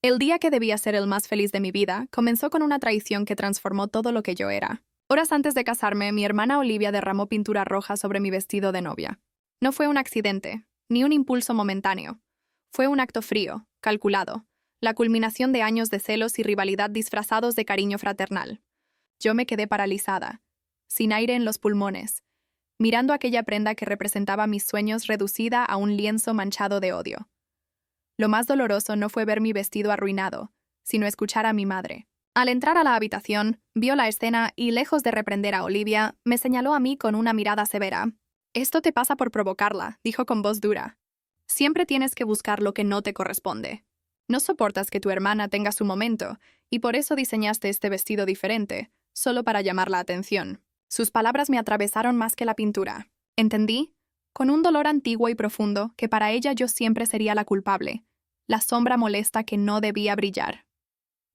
El día que debía ser el más feliz de mi vida comenzó con una traición que transformó todo lo que yo era. Horas antes de casarme, mi hermana Olivia derramó pintura roja sobre mi vestido de novia. No fue un accidente, ni un impulso momentáneo. Fue un acto frío, calculado, la culminación de años de celos y rivalidad disfrazados de cariño fraternal. Yo me quedé paralizada, sin aire en los pulmones, mirando aquella prenda que representaba mis sueños reducida a un lienzo manchado de odio. Lo más doloroso no fue ver mi vestido arruinado, sino escuchar a mi madre. Al entrar a la habitación, vio la escena y, lejos de reprender a Olivia, me señaló a mí con una mirada severa. «Esto te pasa por provocarla», dijo con voz dura. «Siempre tienes que buscar lo que no te corresponde. No soportas que tu hermana tenga su momento, y por eso diseñaste este vestido diferente, solo para llamar la atención». Sus palabras me atravesaron más que la pintura. Entendí, con un dolor antiguo y profundo, que para ella yo siempre sería la culpable, la sombra molesta que no debía brillar.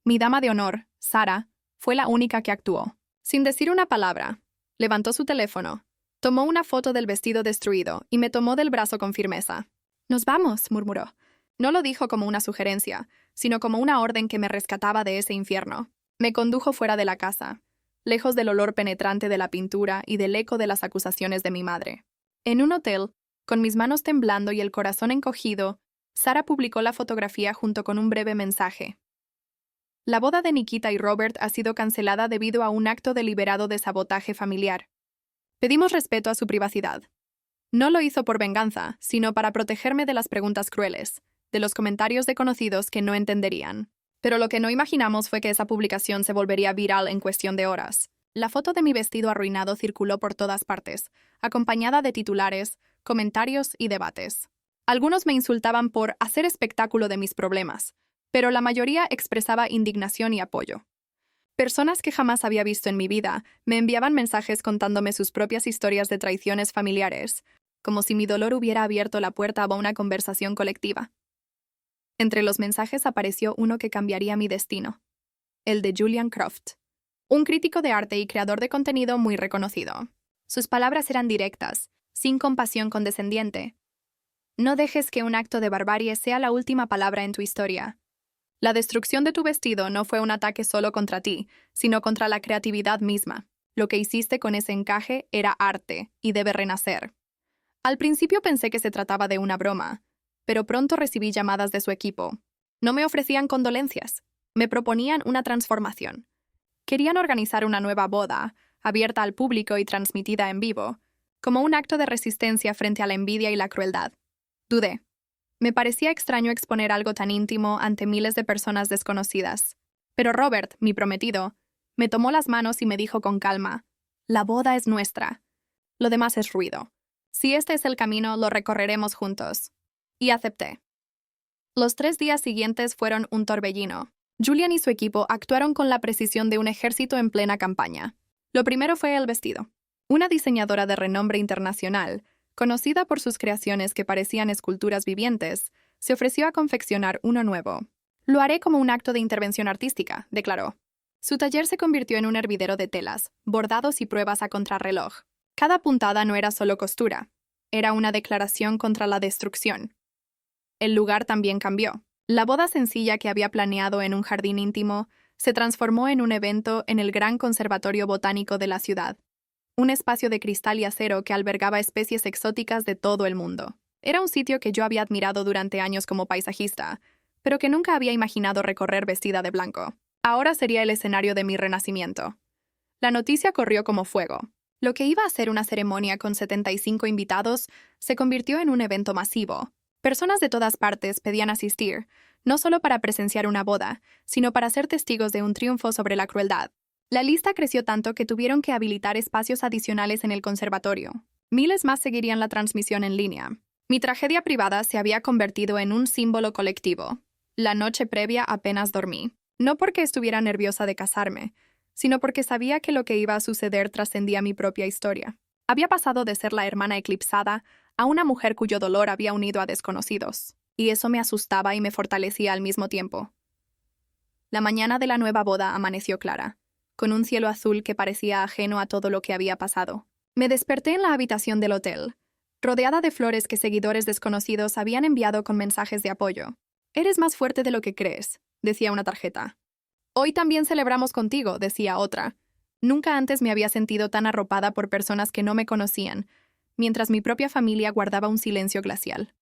Mi dama de honor, Sara, fue la única que actuó. Sin decir una palabra, levantó su teléfono, tomó una foto del vestido destruido y me tomó del brazo con firmeza. «Nos vamos», murmuró. No lo dijo como una sugerencia, sino como una orden que me rescataba de ese infierno. Me condujo fuera de la casa, lejos del olor penetrante de la pintura y del eco de las acusaciones de mi madre. En un hotel, con mis manos temblando y el corazón encogido, Sara publicó la fotografía junto con un breve mensaje. La boda de Nikita y Robert ha sido cancelada debido a un acto deliberado de sabotaje familiar. Pedimos respeto a su privacidad. No lo hizo por venganza, sino para protegerme de las preguntas crueles, de los comentarios de conocidos que no entenderían. Pero lo que no imaginamos fue que esa publicación se volvería viral en cuestión de horas. La foto de mi vestido arruinado circuló por todas partes, acompañada de titulares, comentarios y debates. Algunos me insultaban por hacer espectáculo de mis problemas, pero la mayoría expresaba indignación y apoyo. Personas que jamás había visto en mi vida me enviaban mensajes contándome sus propias historias de traiciones familiares, como si mi dolor hubiera abierto la puerta a una conversación colectiva. Entre los mensajes apareció uno que cambiaría mi destino, el de Julian Croft, un crítico de arte y creador de contenido muy reconocido. Sus palabras eran directas, sin compasión condescendiente. «No dejes que un acto de barbarie sea la última palabra en tu historia. La destrucción de tu vestido no fue un ataque solo contra ti, sino contra la creatividad misma. Lo que hiciste con ese encaje era arte y debe renacer». Al principio pensé que se trataba de una broma, pero pronto recibí llamadas de su equipo. No me ofrecían condolencias, me proponían una transformación. Querían organizar una nueva boda, abierta al público y transmitida en vivo, como un acto de resistencia frente a la envidia y la crueldad. Dudé. Me parecía extraño exponer algo tan íntimo ante miles de personas desconocidas. Pero Robert, mi prometido, me tomó las manos y me dijo con calma: «La boda es nuestra. Lo demás es ruido. Si este es el camino, lo recorreremos juntos». Y acepté. Los 3 días siguientes fueron un torbellino. Julian y su equipo actuaron con la precisión de un ejército en plena campaña. Lo primero fue el vestido. Una diseñadora de renombre internacional, conocida por sus creaciones que parecían esculturas vivientes, se ofreció a confeccionar uno nuevo. «Lo haré como un acto de intervención artística», declaró. Su taller se convirtió en un hervidero de telas, bordados y pruebas a contrarreloj. Cada puntada no era solo costura, era una declaración contra la destrucción. El lugar también cambió. La boda sencilla que había planeado en un jardín íntimo se transformó en un evento en el Gran Conservatorio Botánico de la ciudad, un espacio de cristal y acero que albergaba especies exóticas de todo el mundo. Era un sitio que yo había admirado durante años como paisajista, pero que nunca había imaginado recorrer vestida de blanco. Ahora sería el escenario de mi renacimiento. La noticia corrió como fuego. Lo que iba a ser una ceremonia con 75 invitados se convirtió en un evento masivo. Personas de todas partes pedían asistir, no solo para presenciar una boda, sino para ser testigos de un triunfo sobre la crueldad. La lista creció tanto que tuvieron que habilitar espacios adicionales en el conservatorio. Miles más seguirían la transmisión en línea. Mi tragedia privada se había convertido en un símbolo colectivo. La noche previa apenas dormí. No porque estuviera nerviosa de casarme, sino porque sabía que lo que iba a suceder trascendía mi propia historia. Había pasado de ser la hermana eclipsada a una mujer cuyo dolor había unido a desconocidos, y eso me asustaba y me fortalecía al mismo tiempo. La mañana de la nueva boda amaneció clara, con un cielo azul que parecía ajeno a todo lo que había pasado. Me desperté en la habitación del hotel, rodeada de flores que seguidores desconocidos habían enviado con mensajes de apoyo. Eres más fuerte de lo que crees, decía una tarjeta. Hoy también celebramos contigo, decía otra. Nunca antes me había sentido tan arropada por personas que no me conocían, mientras mi propia familia guardaba un silencio glacial.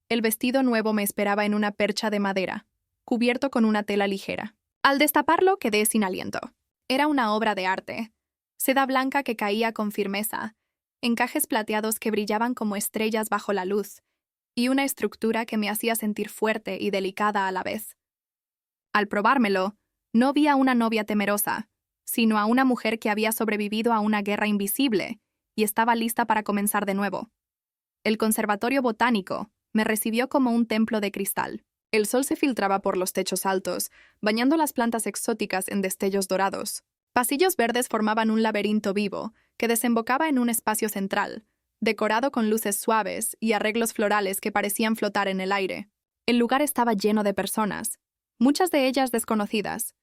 El vestido nuevo me esperaba en una percha de madera, cubierto con una tela ligera. Al destaparlo, quedé sin aliento. Era una obra de arte. Seda blanca que caía con firmeza, encajes plateados que brillaban como estrellas bajo la luz, y una estructura que me hacía sentir fuerte y delicada a la vez. Al probármelo, no vi a una novia temerosa, sino a una mujer que había sobrevivido a una guerra invisible y estaba lista para comenzar de nuevo. El Conservatorio Botánico me recibió como un templo de cristal. El sol se filtraba por los techos altos, bañando las plantas exóticas en destellos dorados. Pasillos verdes formaban un laberinto vivo que desembocaba en un espacio central, decorado con luces suaves y arreglos florales que parecían flotar en el aire. El lugar estaba lleno de personas, muchas de ellas desconocidas,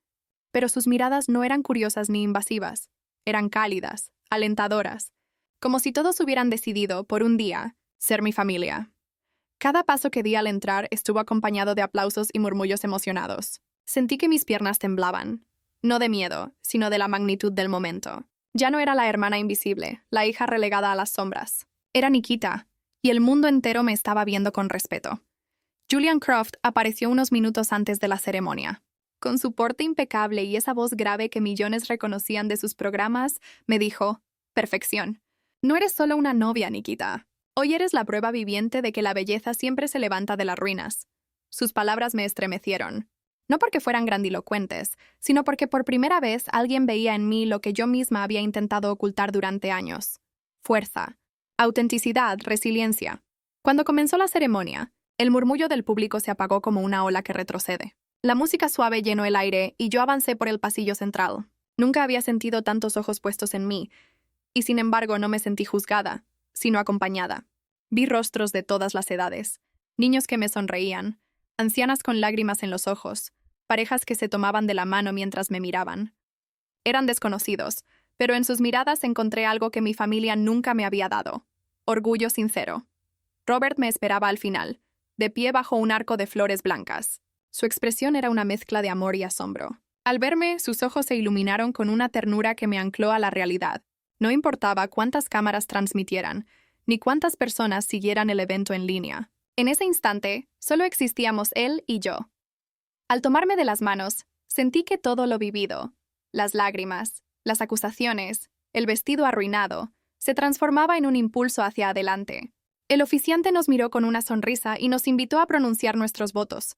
pero sus miradas no eran curiosas ni invasivas, eran cálidas, alentadoras, como si todos hubieran decidido, por un día, ser mi familia. Cada paso que di al entrar estuvo acompañado de aplausos y murmullos emocionados. Sentí que mis piernas temblaban, no de miedo, sino de la magnitud del momento. Ya no era la hermana invisible, la hija relegada a las sombras. Era Nikita, y el mundo entero me estaba viendo con respeto. Julian Croft apareció unos minutos antes de la ceremonia. Con su porte impecable y esa voz grave que millones reconocían de sus programas, me dijo, «Perfección. No eres solo una novia, Nikita. Hoy eres la prueba viviente de que la belleza siempre se levanta de las ruinas». Sus palabras me estremecieron. No porque fueran grandilocuentes, sino porque por primera vez alguien veía en mí lo que yo misma había intentado ocultar durante años. Fuerza, autenticidad, resiliencia. Cuando comenzó la ceremonia, el murmullo del público se apagó como una ola que retrocede. La música suave llenó el aire y yo avancé por el pasillo central. Nunca había sentido tantos ojos puestos en mí, y sin embargo no me sentí juzgada, sino acompañada. Vi rostros de todas las edades, niños que me sonreían, ancianas con lágrimas en los ojos, parejas que se tomaban de la mano mientras me miraban. Eran desconocidos, pero en sus miradas encontré algo que mi familia nunca me había dado: orgullo sincero. Robert me esperaba al final, de pie bajo un arco de flores blancas. Su expresión era una mezcla de amor y asombro. Al verme, sus ojos se iluminaron con una ternura que me ancló a la realidad. No importaba cuántas cámaras transmitieran, ni cuántas personas siguieran el evento en línea. En ese instante, solo existíamos él y yo. Al tomarme de las manos, sentí que todo lo vivido, las lágrimas, las acusaciones, el vestido arruinado, se transformaba en un impulso hacia adelante. El oficiante nos miró con una sonrisa y nos invitó a pronunciar nuestros votos.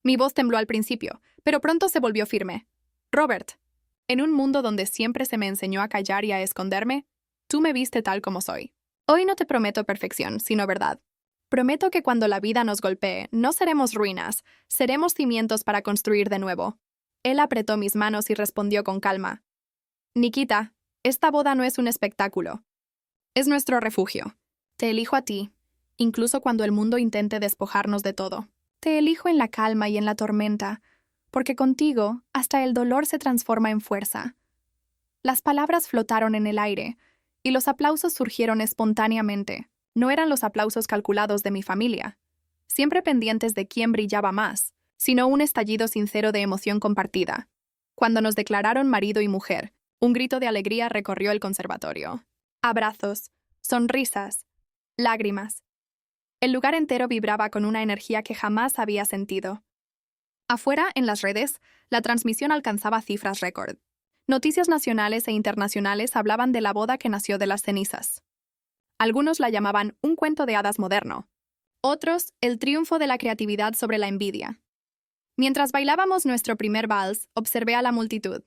Mi voz tembló al principio, pero pronto se volvió firme. Robert, en un mundo donde siempre se me enseñó a callar y a esconderme, tú me viste tal como soy. Hoy no te prometo perfección, sino verdad. Prometo que cuando la vida nos golpee, no seremos ruinas, seremos cimientos para construir de nuevo. Él apretó mis manos y respondió con calma. Nikita, esta boda no es un espectáculo. Es nuestro refugio. Te elijo a ti, incluso cuando el mundo intente despojarnos de todo. Te elijo en la calma y en la tormenta, porque contigo hasta el dolor se transforma en fuerza. Las palabras flotaron en el aire, y los aplausos surgieron espontáneamente. No eran los aplausos calculados de mi familia, siempre pendientes de quién brillaba más, sino un estallido sincero de emoción compartida. Cuando nos declararon marido y mujer, un grito de alegría recorrió el conservatorio. Abrazos, sonrisas, lágrimas. El lugar entero vibraba con una energía que jamás había sentido. Afuera, en las redes, la transmisión alcanzaba cifras récord. Noticias nacionales e internacionales hablaban de la boda que nació de las cenizas. Algunos la llamaban un cuento de hadas moderno. Otros, el triunfo de la creatividad sobre la envidia. Mientras bailábamos nuestro primer vals, observé a la multitud.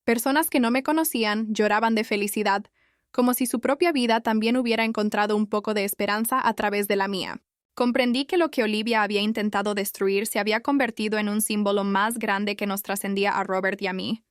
Personas que no me conocían lloraban de felicidad, como si su propia vida también hubiera encontrado un poco de esperanza a través de la mía. Comprendí que lo que Olivia había intentado destruir se había convertido en un símbolo más grande que nos trascendía a Robert y a mí.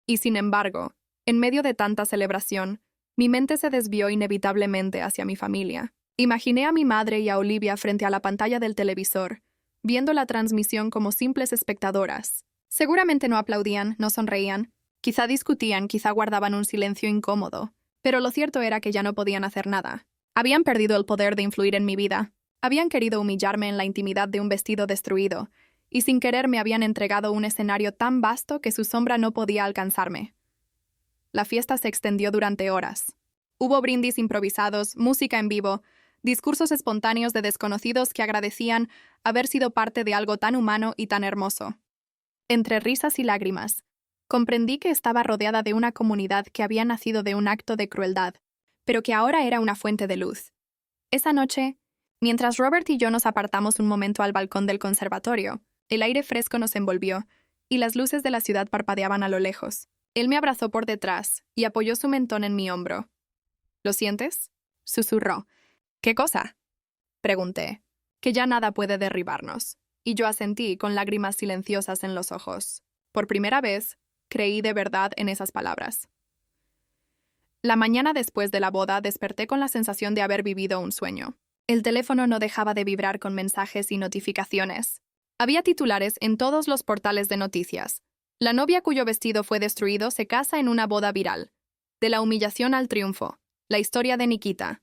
Y sin embargo, en medio de tanta celebración, mi mente se desvió inevitablemente hacia mi familia. Imaginé a mi madre y a Olivia frente a la pantalla del televisor, viendo la transmisión como simples espectadoras. Seguramente no aplaudían, no sonreían, quizá discutían, quizá guardaban un silencio incómodo. Pero lo cierto era que ya no podían hacer nada. Habían perdido el poder de influir en mi vida. Habían querido humillarme en la intimidad de un vestido destruido, y sin querer me habían entregado un escenario tan vasto que su sombra no podía alcanzarme. La fiesta se extendió durante horas. Hubo brindis improvisados, música en vivo, discursos espontáneos de desconocidos que agradecían haber sido parte de algo tan humano y tan hermoso. Entre risas y lágrimas, comprendí que estaba rodeada de una comunidad que había nacido de un acto de crueldad, pero que ahora era una fuente de luz. Esa noche, mientras Robert y yo nos apartamos un momento al balcón del conservatorio, el aire fresco nos envolvió y las luces de la ciudad parpadeaban a lo lejos. Él me abrazó por detrás y apoyó su mentón en mi hombro. ¿Lo sientes?, susurró. ¿Qué cosa?, pregunté. Que ya nada puede derribarnos. Y yo asentí con lágrimas silenciosas en los ojos. Por primera vez, creí de verdad en esas palabras. La mañana después de la boda desperté con la sensación de haber vivido un sueño. El teléfono no dejaba de vibrar con mensajes y notificaciones. Había titulares en todos los portales de noticias. La novia cuyo vestido fue destruido se casa en una boda viral. De la humillación al triunfo. La historia de Nikita.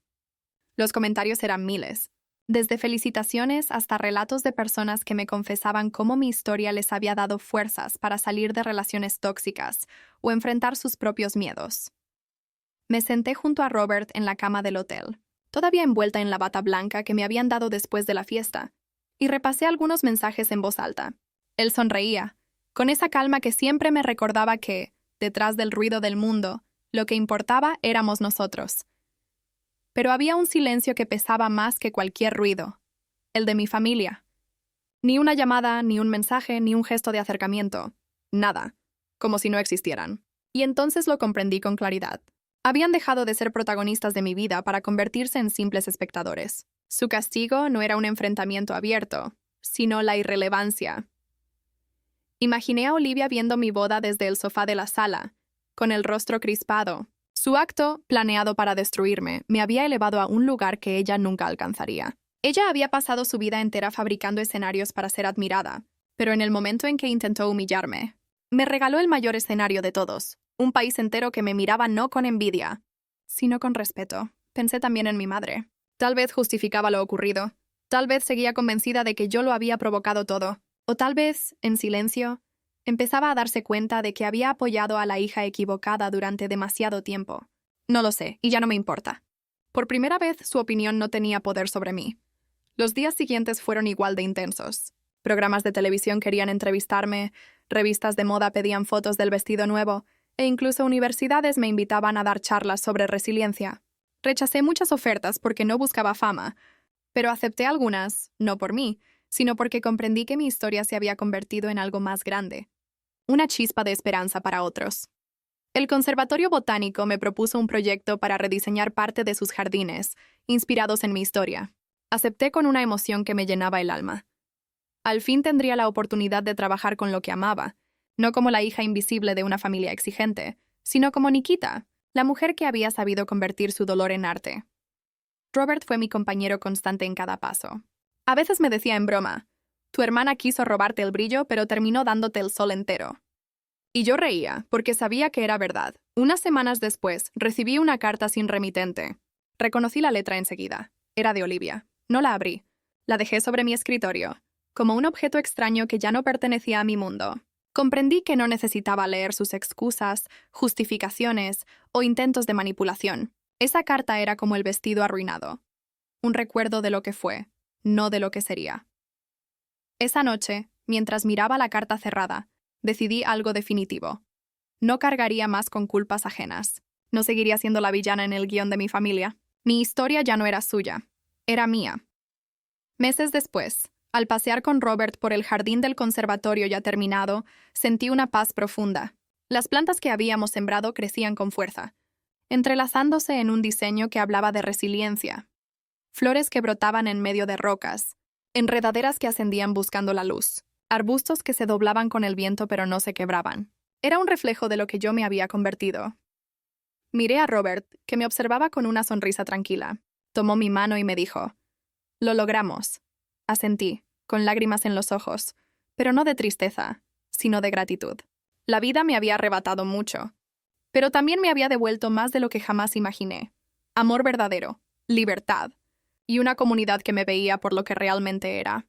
Los comentarios eran miles. Desde felicitaciones hasta relatos de personas que me confesaban cómo mi historia les había dado fuerzas para salir de relaciones tóxicas o enfrentar sus propios miedos. Me senté junto a Robert en la cama del hotel, todavía envuelta en la bata blanca que me habían dado después de la fiesta, y repasé algunos mensajes en voz alta. Él sonreía, con esa calma que siempre me recordaba que, detrás del ruido del mundo, lo que importaba éramos nosotros. Pero había un silencio que pesaba más que cualquier ruido, el de mi familia. Ni una llamada, ni un mensaje, ni un gesto de acercamiento. Nada, como si no existieran. Y entonces lo comprendí con claridad. Habían dejado de ser protagonistas de mi vida para convertirse en simples espectadores. Su castigo no era un enfrentamiento abierto, sino la irrelevancia. Imaginé a Olivia viendo mi boda desde el sofá de la sala, con el rostro crispado. Su acto, planeado para destruirme, me había elevado a un lugar que ella nunca alcanzaría. Ella había pasado su vida entera fabricando escenarios para ser admirada, pero en el momento en que intentó humillarme, me regaló el mayor escenario de todos, un país entero que me miraba no con envidia, sino con respeto. Pensé también en mi madre. Tal vez justificaba lo ocurrido, tal vez seguía convencida de que yo lo había provocado todo, o tal vez, en silencio, empezaba a darse cuenta de que había apoyado a la hija equivocada durante demasiado tiempo. No lo sé, y ya no me importa. Por primera vez, su opinión no tenía poder sobre mí. Los días siguientes fueron igual de intensos. Programas de televisión querían entrevistarme, revistas de moda pedían fotos del vestido nuevo, e incluso universidades me invitaban a dar charlas sobre resiliencia. Rechacé muchas ofertas porque no buscaba fama, pero acepté algunas, no por mí, sino porque comprendí que mi historia se había convertido en algo más grande. Una chispa de esperanza para otros. El Conservatorio Botánico me propuso un proyecto para rediseñar parte de sus jardines, inspirados en mi historia. Acepté con una emoción que me llenaba el alma. Al fin tendría la oportunidad de trabajar con lo que amaba, no como la hija invisible de una familia exigente, sino como Nikita, la mujer que había sabido convertir su dolor en arte. Robert fue mi compañero constante en cada paso. A veces me decía en broma, tu hermana quiso robarte el brillo, pero terminó dándote el sol entero. Y yo reía, porque sabía que era verdad. Unas semanas después, recibí una carta sin remitente. Reconocí la letra enseguida. Era de Olivia. No la abrí. La dejé sobre mi escritorio, como un objeto extraño que ya no pertenecía a mi mundo. Comprendí que no necesitaba leer sus excusas, justificaciones o intentos de manipulación. Esa carta era como el vestido arruinado. Un recuerdo de lo que fue, no de lo que sería. Esa noche, mientras miraba la carta cerrada, decidí algo definitivo. No cargaría más con culpas ajenas. No seguiría siendo la villana en el guión de mi familia. Mi historia ya no era suya, era mía. Meses después, al pasear con Robert por el jardín del conservatorio ya terminado, sentí una paz profunda. Las plantas que habíamos sembrado crecían con fuerza, entrelazándose en un diseño que hablaba de resiliencia. Flores que brotaban en medio de rocas, enredaderas que ascendían buscando la luz, arbustos que se doblaban con el viento pero no se quebraban. Era un reflejo de lo que yo me había convertido. Miré a Robert, que me observaba con una sonrisa tranquila. Tomó mi mano y me dijo, «Lo logramos». Asentí, con lágrimas en los ojos, pero no de tristeza, sino de gratitud. La vida me había arrebatado mucho, pero también me había devuelto más de lo que jamás imaginé. Amor verdadero, libertad, y una comunidad que me veía por lo que realmente era.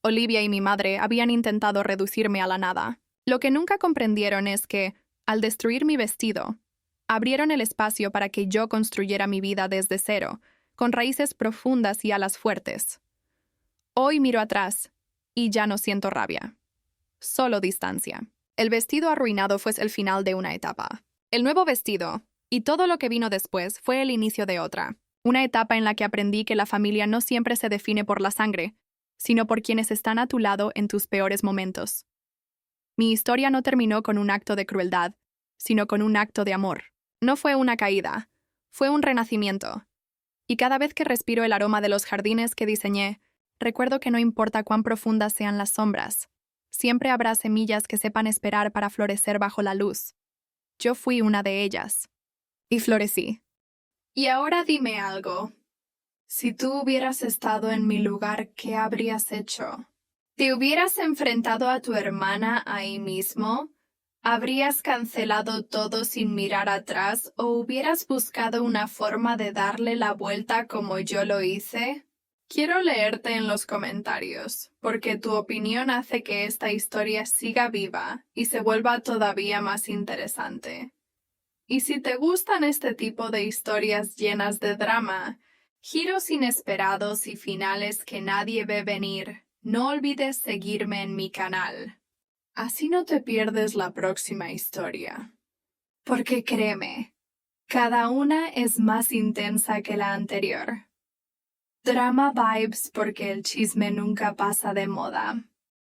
Olivia y mi madre habían intentado reducirme a la nada. Lo que nunca comprendieron es que, al destruir mi vestido, abrieron el espacio para que yo construyera mi vida desde cero, con raíces profundas y alas fuertes. Hoy miro atrás y ya no siento rabia, solo distancia. El vestido arruinado fue el final de una etapa. El nuevo vestido, y todo lo que vino después, fue el inicio de otra. Una etapa en la que aprendí que la familia no siempre se define por la sangre, sino por quienes están a tu lado en tus peores momentos. Mi historia no terminó con un acto de crueldad, sino con un acto de amor. No fue una caída, fue un renacimiento. Y cada vez que respiro el aroma de los jardines que diseñé, recuerdo que no importa cuán profundas sean las sombras, siempre habrá semillas que sepan esperar para florecer bajo la luz. Yo fui una de ellas. Y florecí. Y ahora dime algo. Si tú hubieras estado en mi lugar, ¿qué habrías hecho? ¿Te hubieras enfrentado a tu hermana ahí mismo? ¿Habrías cancelado todo sin mirar atrás o hubieras buscado una forma de darle la vuelta como yo lo hice? Quiero leerte en los comentarios, porque tu opinión hace que esta historia siga viva y se vuelva todavía más interesante. Y si te gustan este tipo de historias llenas de drama, giros inesperados y finales que nadie ve venir, no olvides seguirme en mi canal. Así no te pierdes la próxima historia. Porque créeme, cada una es más intensa que la anterior. Drama vibes porque el chisme nunca pasa de moda.